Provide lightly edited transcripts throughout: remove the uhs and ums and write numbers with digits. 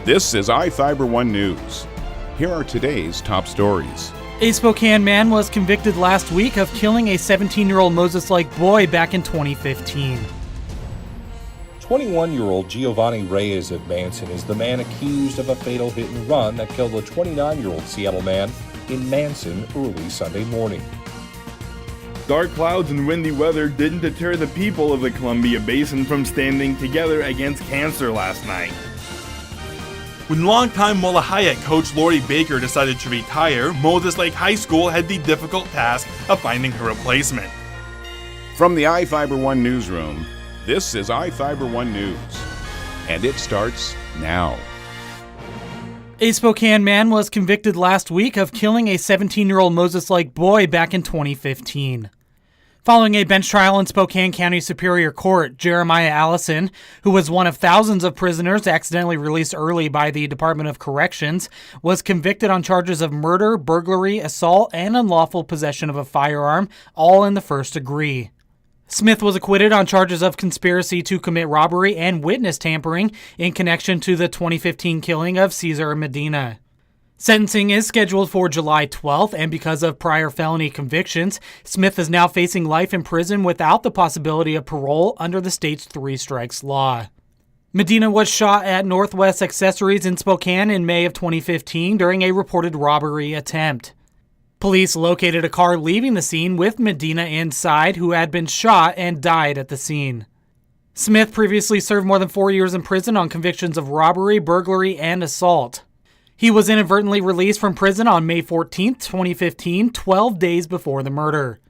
This is iFIBER 1 News. Here are today's top stories. A Spokane man was convicted last week of killing a 17-year-old Moses Lake boy back in 2015. 21-year-old Giovanni Reyes of Manson is the man accused of a fatal hit-and-run that killed a 29-year-old Seattle man in Manson early Sunday morning. Dark clouds and windy weather didn't deter the people of the Columbia Basin from standing together against cancer last night. When longtime Mola-Hayek coach Lori Baker decided to retire, Moses Lake High School had the difficult task of finding her replacement. From the iFIBER 1 newsroom, this is iFIBER 1 News, and it starts now. A Spokane man was convicted last week of killing a 17-year-old Moses Lake boy back in 2015. Following a bench trial in Spokane County Superior Court, Jeremiah Allison, who was one of thousands of prisoners accidentally released early by the Department of Corrections, was convicted on charges of murder, burglary, assault, and unlawful possession of a firearm, all in the first degree. Smith was acquitted on charges of conspiracy to commit robbery and witness tampering in connection to the 2015 killing of Cesar Medina. Sentencing is scheduled for July 12th, and because of prior felony convictions, Smith is now facing life in prison without the possibility of parole under the state's three strikes law. Medina was shot at Northwest Accessories in Spokane in May of 2015 during a reported robbery attempt. Police located a car leaving the scene with Medina inside, who had been shot and died at the scene. Smith previously served more than 4 years in prison on convictions of robbery, burglary, and assault. He was inadvertently released from prison on May 14, 2015, 12 days before the murder.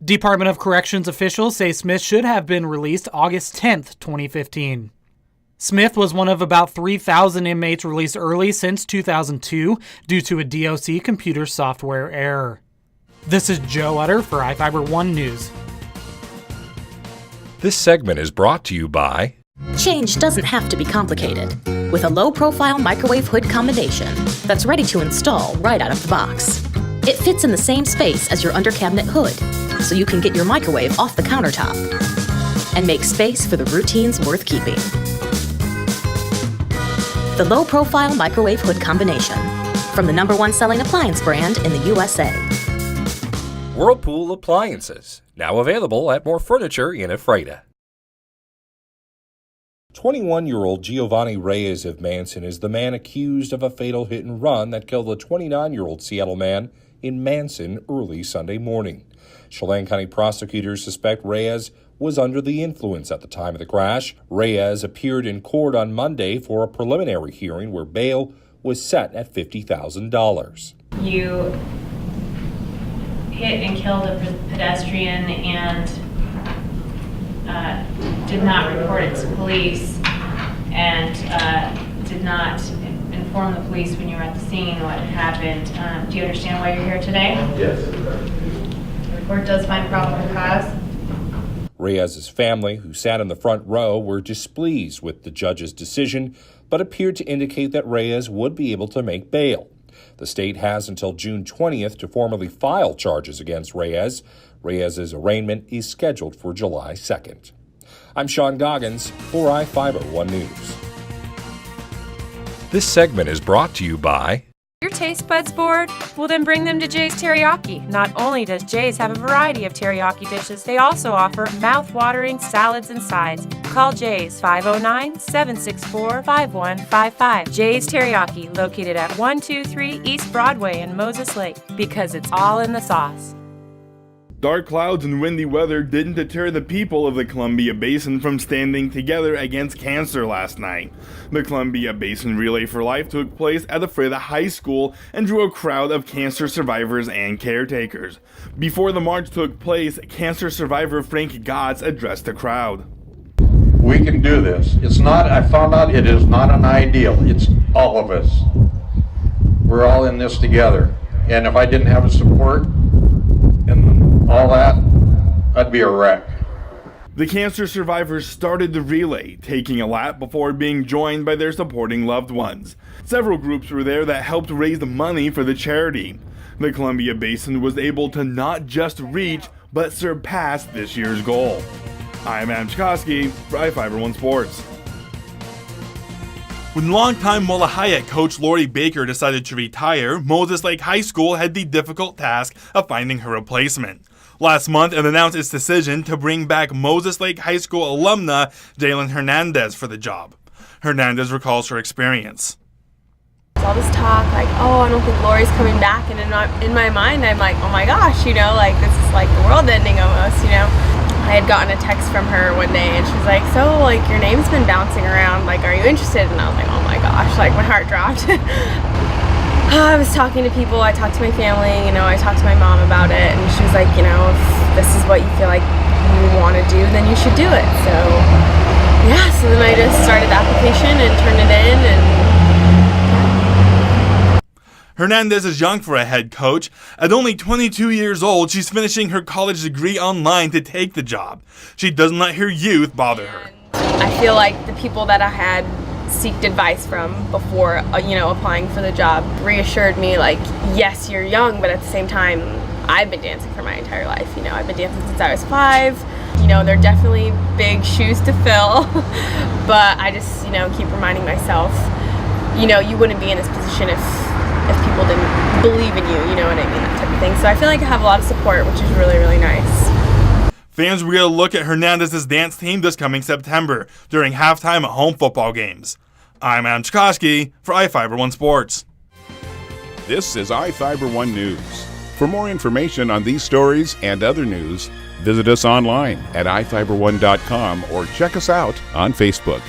Department of Corrections officials say Smith should have been released August 10, 2015. Smith was one of about 3,000 inmates released early since 2002 due to a DOC computer software error. This is Joe Utter for iFIBER 1 News. This segment is brought to you by Change doesn't have to be complicated. With a low-profile microwave hood combination that's ready to install right out of the box. It fits in the same space as your under-cabinet hood, so you can get your microwave off the countertop and make space for the routines worth keeping. The low-profile microwave hood combination from the #1 selling appliance brand in the USA. Whirlpool Appliances, now available at more furniture in Ephrata. 21-year-old Giovanni Reyes of Manson is the man accused of a fatal hit-and-run that killed a 29-year-old Seattle man in Manson early Sunday morning. Chelan County prosecutors suspect Reyes was under the influence at the time of the crash. Reyes appeared in court on Monday for a preliminary hearing where bail was set at $50,000. You hit and killed a pedestrian and did not report it to police and did not inform the police when you were at the scene what had happened. Do you understand why you're here today? Yes. The report does find probable cause. Reyes' family, who sat in the front row, were displeased with the judge's decision, but appeared to indicate that Reyes would be able to make bail. The state has until June 20th to formally file charges against Reyes. Reyes' arraignment is scheduled for July 2nd. I'm Sean Goggins for iFIBER 1 News. This segment is brought to you by Your taste buds bored? Well, then bring them to Jay's Teriyaki. Not only does Jay's have a variety of teriyaki dishes, they also offer mouth-watering salads and sides. Call Jay's 509-764-5155. Jay's Teriyaki, located at 123 East Broadway in Moses Lake, because it's all in the sauce. Dark clouds and windy weather didn't deter the people of the Columbia Basin from standing together against cancer last night. The Columbia Basin Relay for Life took place at Ephrata High School and drew a crowd of cancer survivors and caretakers. Before the march took place, cancer survivor Frank Gotts addressed the crowd. We can do this. I found out it is not an ideal. It's all of us. We're all in this together. And if I didn't have the support and all that, I'd be a wreck. The cancer survivors started the relay, taking a lap before being joined by their supporting loved ones. Several groups were there that helped raise the money for the charity. The Columbia Basin was able to not just reach, but surpass this year's goal. I'm Adam Chikoski for iFIBER 1 Sports. When longtime Mullahayat coach Lori Baker decided to retire, Moses Lake High School had the difficult task of finding her replacement. Last month, it announced its decision to bring back Moses Lake High School alumna Jalen Hernandez for the job. Hernandez recalls her experience. All this talk, like, oh, I don't think Lori's coming back, and in my mind, I'm like, oh my gosh, you know, like, this is like the world ending almost, you know. I had gotten a text from her one day, and she was like, so, like, your name's been bouncing around, like, are you interested? And I was like, oh my gosh, like, my heart dropped. I was talking to people, I talked to my family, you know, I talked to my mom about it, and she was like, you know, if this is what you feel like you want to do, then you should do it. So, yeah, so then I just started the application and turned it in, and Hernandez is young for a head coach. At only 22 years old, she's finishing her college degree online to take the job. She doesn't let her youth bother her. I feel like the people that I had seeked advice from before, you know, applying for the job reassured me, like, yes, you're young, but at the same time, I've been dancing for my entire life. You know, I've been dancing since I was 5. You know, they're definitely big shoes to fill, but I just, you know, keep reminding myself, you know, you wouldn't be in this position if people didn't believe in you, you know what I mean, that type of thing. So I feel like I have a lot of support, which is really, really nice. Fans will get a look at Hernandez's dance team this coming September during halftime at home football games. I'm Adam Chikoski for iFIBER 1 Sports. This is iFIBER 1 News. For more information on these stories and other news, visit us online at iFiber1.com or check us out on Facebook.